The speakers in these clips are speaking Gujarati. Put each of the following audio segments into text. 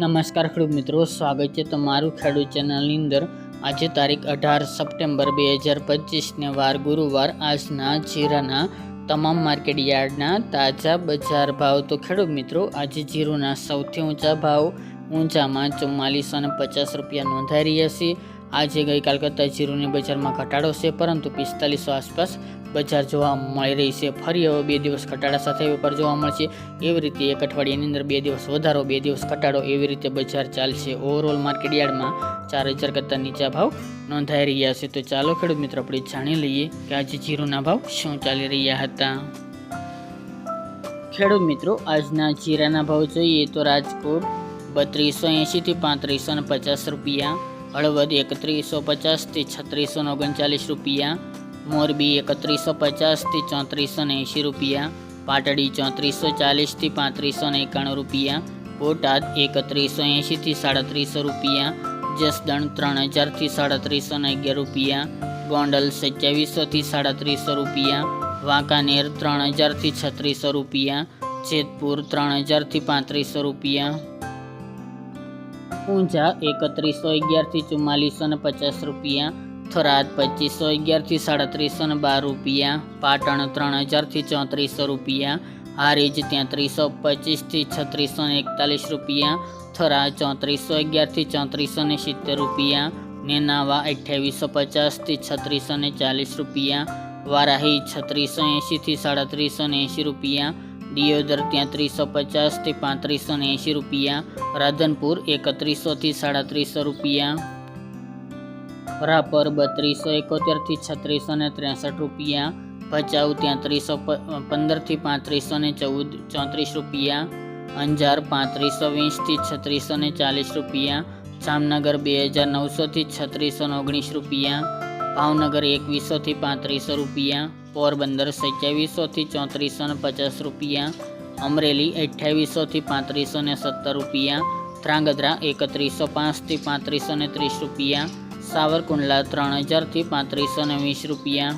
નમસ્કાર ખેડૂત મિત્રો, સ્વાગત છે તમારું ખેડૂત ચેનલની અંદર। આજે તારીખ 18 સપ્ટેમ્બર 2025 વાર ગુરુવાર। આજના જીરાના તમામ માર્કેટ યાર્ડના તાજા બજાર ભાવ। તો ખેડૂત મિત્રો, આજે જીરુના સૌથી ઊંચા ભાવ ઊંચામાં 4450 રૂપિયા નોંધાઈ રહ્યા છે। આજે ગઈકાલ કરતાં જીરુની બજારમાં ઘટાડો છે, પરંતુ 4500 આસપાસ બજાર જોવા મળી રહી છે। ફરી હવે 2 દિવસ ઘટાડા સાથે વેપાર જોવા મળશે। એવી રીતે એક અઠવાડિયાની અંદર 2 દિવસ વધારો, 2 દિવસ ઘટાડો, એવી રીતે બજાર ચાલશે। ઓવરઓલ માર્કેટ યાર્ડમાં 4000 કરતાં નીચા ભાવ નોંધાઈ રહ્યા છે। તો ચાલો ખેડૂત મિત્રો, આપણે જાણી લઈએ કે આજે જીરુના ભાવ શું ચાલી રહ્યા હતા। ખેડૂત મિત્રો, આજના જીરાના ભાવ જોઈએ તો રાજકોટ 3280 થી 3550 રૂપિયા, હળવદ 3150 થી 3639 રૂપિયા, મોરબી 3150 થી 3480 રૂપિયા, પાટડી 3440 થી 3591 રૂપિયા, બોટાદ 3180 થી 3700 રૂપિયા, જસદણ 3000 થી 3711 રૂપિયા, ગોંડલ 2700 થી 3700 રૂપિયા, વાંકાનેર 3000 થી 3600 રૂપિયા, જેતપુર 3000 થી 3500 રૂપિયા, ઊંઝા 3111 થી 4450 રૂપિયા, થરાદ 2511 થી 3712 રૂપિયા, પાટણ 3000 થી 3400 રૂપિયા, હારીજ 3325 થી 3641 રૂપિયા, થરા 3411 થી 3470 રૂપિયા, નેનાવા 2850 થી 3640 રૂપિયા, વારાહી 3680 થી 3780 રૂપિયા, દિયોદર 3350 થી 3580 રૂપિયા, રાધનપુર 3100 થી 3700 રૂપિયા, રાપર 3271 થી 3663 રૂપિયા, ભચાઉ 3315 થી 3534 રૂપિયા, અંજાર 3520 થી 3640 રૂપિયા, જામનગર 2900 થી 3619 રૂપિયા, ભાવનગર 2100 થી 3500 રૂપિયા, પોરબંદર 2700 થી 3450 રૂપિયા, અમરેલી 2800 થી 3570 રૂપિયા, ધ્રાંગધ્રા 3105 થી 3530 રૂપિયા, સાવરકુંડલા 3000 થી 3520 રૂપિયા,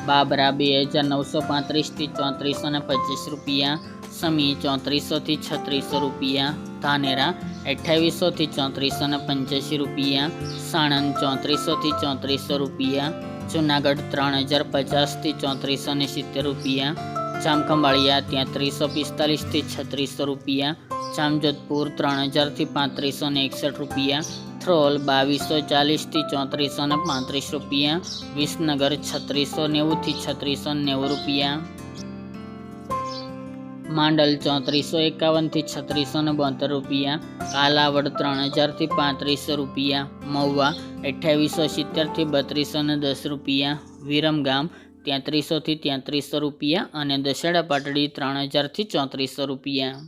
બાબરા 2935 થી 3425 રૂપિયા, સમી 3400 થી 3600 રૂપિયા, ધાનેરા 2800 થી 3485 રૂપિયા, સાણંદ 3400 થી 3400 રૂપિયા, જુનાગઢ 3050 થી 3470 રૂપિયા, જામખંભાળિયા 3345 થી 3600 રૂપિયા, જામજોધપુર 3000 થી 3561 રૂપિયા, થ્રોલ 2240 થી 3435 રૂપિયા, વિસનગર 3690 થી 3690 રૂપિયા, માંડલ 3451 થી 3672 રૂપિયા, કાલાવડ 3000 થી 3500 રૂપિયા, મહુવા 2870 થી 3210 રૂપિયા, વિરમગામ 3300 થી 3300 રૂપિયા અને દશેડા પાટડી 3000 થી 3400 રૂપિયા।